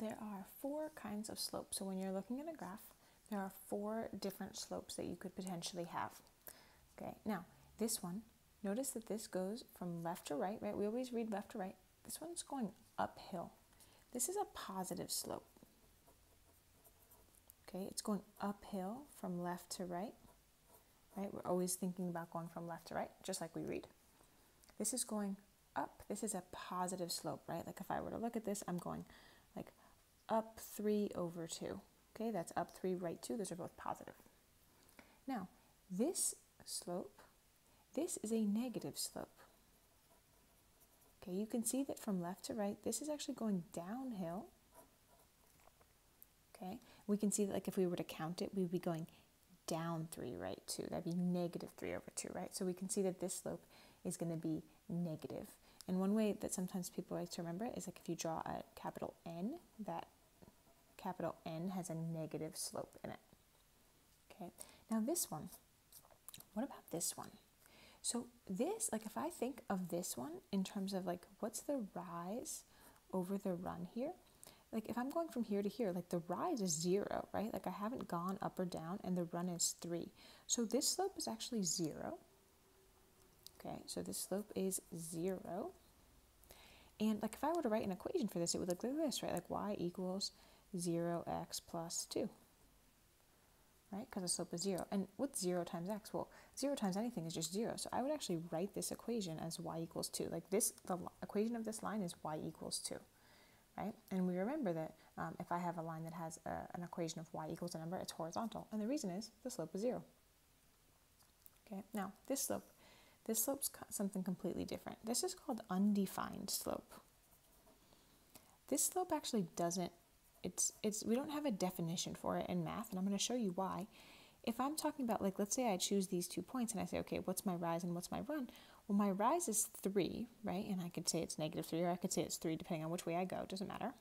there are 4 kinds of slopes. So when you're looking at a graph, there are 4 different slopes that you could potentially have. Okay, now this one, notice that this goes from left to right, right? We always read left to right. This one's going uphill. This is a positive slope. Okay, it's going uphill from left to right, right? We're always thinking about going from left to right, just like we read. This is going up. This is a positive slope, right? Like if I were to look at this, I'm going like up 3 over 2. Okay, that's up 3, right 2. Those are both positive. Now, this slope, this is a negative slope. Okay, you can see that from left to right, this is actually going downhill. Okay, we can see that like if we were to count it, we would be going down 3, right 2. That'd be negative 3 over 2, right? So we can see that this slope is going to be negative. And one way that sometimes people like to remember it is like if you draw a capital N, that capital N has a negative slope in it. Okay, now this one, what about this one? So this, like if I think of this one in terms of like what's the rise over the run here, like if I'm going from here to here, like the rise is 0, right? Like I haven't gone up or down and the run is 3. So this slope is actually 0. Okay, so this slope is 0. And like if I were to write an equation for this, it would look like this, right? Like y equals 0x plus 2, right? Because the slope is 0. And what's 0 times x? Well, 0 times anything is just 0. So I would actually write this equation as y equals 2. Like this, the equation of this line is y equals 2, right? And we remember that if I have a line that has an equation of y equals a number, it's horizontal. And the reason is the slope is 0. Okay, now this slope's something completely different. This is called undefined slope. This slope actually doesn't, we don't have a definition for it in math, and I'm going to show you why. If I'm talking about, like, let's say I choose these 2 points and I say, okay, what's my rise and what's my run? Well, my rise is 3, right? And I could say it's negative 3, or I could say it's 3, depending on which way I go. It doesn't matter.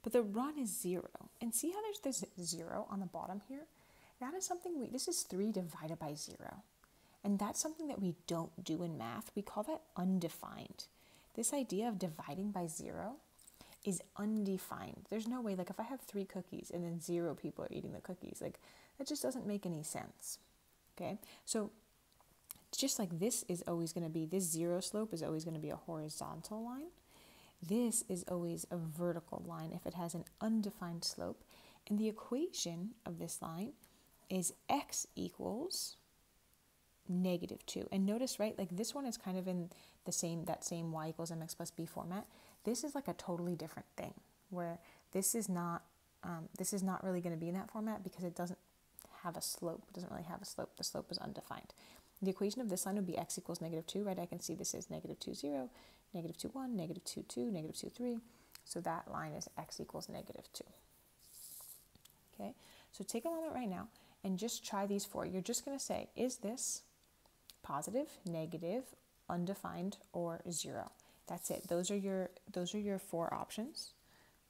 But the run is 0. And see how there's this 0 on the bottom here? That is something this is 3 divided by 0. And that's something that we don't do in math. We call that undefined. This idea of dividing by 0 is undefined. There's no way, like if I have 3 cookies and then 0 people are eating the cookies, like that just doesn't make any sense. Okay, so just like this is always going to be, this 0 slope is always going to be a horizontal line. This is always a vertical line if it has an undefined slope. And the equation of this line is x equals negative 2. And notice, right, like this one is kind of in that same y equals mx plus b format. This is like a totally different thing, where this is not really going to be in that format because it doesn't have a slope. It doesn't really have a slope. The slope is undefined. The equation of this line would be x equals negative 2, right? I can see this is negative 2, 0, negative 2, 1, negative 2, 2, negative 2, 3. So that line is x equals negative 2. Okay, so take a moment right now and just try these 4. You're just going to say, is this positive, negative, undefined, or 0? That's it. Those are your 4 options,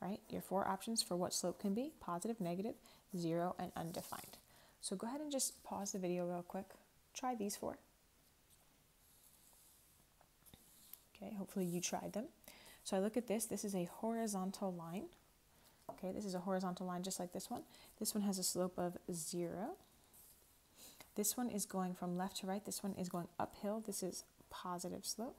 right? Your 4 options for what slope can be: positive, negative, 0, and undefined. So go ahead and just pause the video real quick. Try these 4. Okay, hopefully you tried them. So I look at this. This is a horizontal line. Okay, this is a horizontal line just like this one. This one has a slope of 0. This one is going from left to right. This one is going uphill. This is positive slope.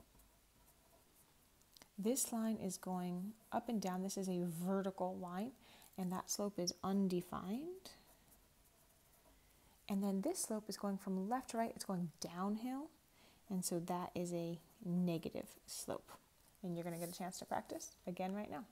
This line is going up and down. This is a vertical line, and that slope is undefined. And then this slope is going from left to right. It's going downhill, and so that is a negative slope. And you're going to get a chance to practice again right now.